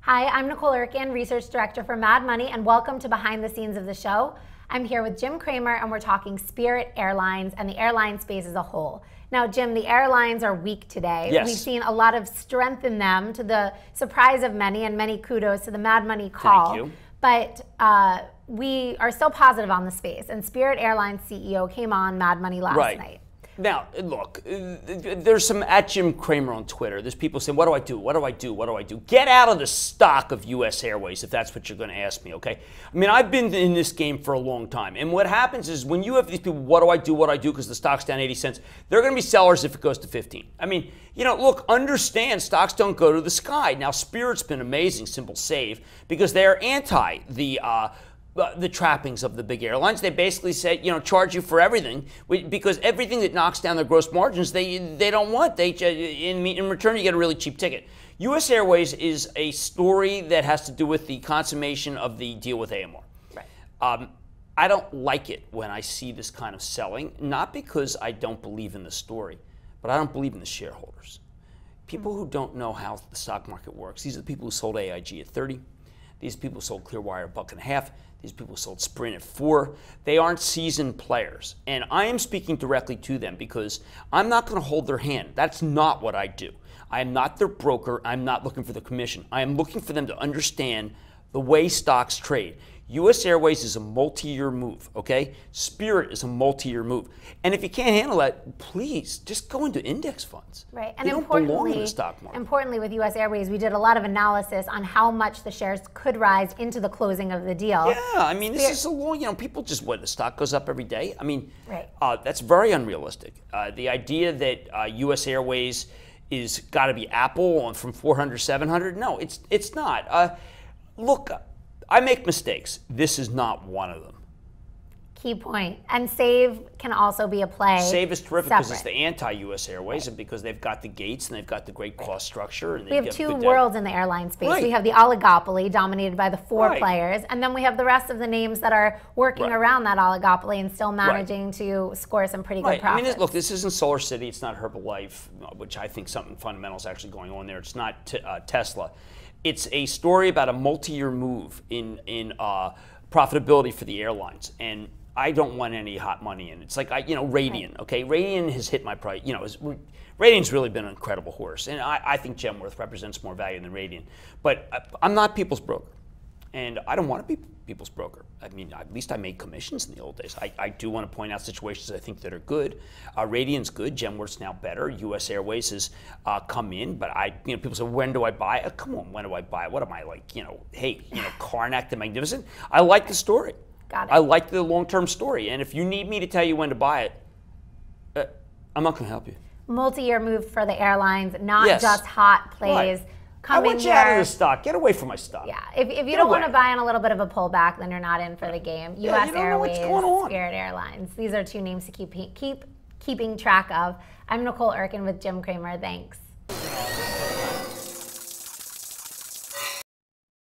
Hi, I'm Nicole Urken, Research Director for Mad Money, and welcome to Behind the Scenes of the show. I'm here with Jim Cramer, and we're talking Spirit Airlines and the airline space as a whole. Now, Jim, the airlines are weak today. Yes. We've seen a lot of strength in them, to the surprise of many, and many kudos to the Mad Money call. Thank you. But we are still positive on the space, and Spirit Airlines CEO came on Mad Money last night. Now, look, there's some at Jim Cramer on Twitter. There's people saying, what do I do? What do I do? What do I do? Get out of the stock of U.S. Airways, if that's what you're going to ask me, okay? I mean, I've been in this game for a long time. And what happens is when you have these people, what do I do? What do I do? Because the stock's down 80 cents. They're going to be sellers if it goes to 15. I mean, you know, look, understand stocks don't go to the sky. Now, Spirit's been amazing, simple save, because they're anti the trappings of the big airlines. They basically said, you know, charge you for everything, because everything that knocks down their gross margins, they don't want. In return, you get a really cheap ticket. U.S. Airways is a story that has to do with the consummation of the deal with AMR. Right. I don't like it when I see this kind of selling, not because I don't believe in the story, but I don't believe in the shareholders. People who don't know how the stock market works, these are the people who sold AIG at 30. These people sold Clearwire at $1.50. These people sold Sprint at $4. They aren't seasoned players. And I am speaking directly to them because I'm not going to hold their hand. That's not what I do. I am not their broker. I'm not looking for the commission. I am looking for them to understand the way stocks trade. U.S. Airways is a multi-year move, okay? Spirit is a multi-year move. And if you can't handle that, please just go into index funds. Right. And you don't belong in the stock market. Importantly, with U.S. Airways, we did a lot of analysis on how much the shares could rise into the closing of the deal. Yeah, I mean, this is a long, you know, people just, what, the stock goes up every day? I mean, right. That's very unrealistic. The idea that U.S. Airways is got to be Apple from 400 to 700, no, it's not. Look, I make mistakes. This is not one of them. Key point. And Save can also be a play. Save is terrific because it's the anti-U.S. Airways, and because they've got the gates and they've got the great cost structure. And we have two worlds in the airline space. Right. We have the oligopoly dominated by the four players, and then we have the rest of the names that are working around that oligopoly and still managing to score some pretty good profits. I mean, look, this isn't Solar City. It's not Herbalife, which I think something fundamental is actually going on there. It's not Tesla. It's a story about a multi-year move in profitability for the airlines, and I don't want any hot money in it. It's like, Radian, okay? Radian has hit my price. You know, Radian's really been an incredible horse, and I think Genworth represents more value than Radian. But I'm not people's broker, and I don't want to be people's broker. I mean, at least I made commissions in the old days. I do want to point out situations I think that are good. Radian's good. Genworth's now better. U.S. Airways has come in, but people say, when do I buy it? Come on, when do I buy it? What am I like? Hey, Karnak the Magnificent. I like the story. Got it. I like the long-term story, and if you need me to tell you when to buy it, I'm not going to help you. Multi-year move for the airlines, not just hot plays. Right. I want you out of the stock. Get away from my stock. Yeah, if you don't want to buy in a little bit of a pullback, then you're not in for the game. U.S. Airways, Spirit Airlines. These are two names to keep keeping track of. I'm Nicole Urken with Jim Cramer. Thanks.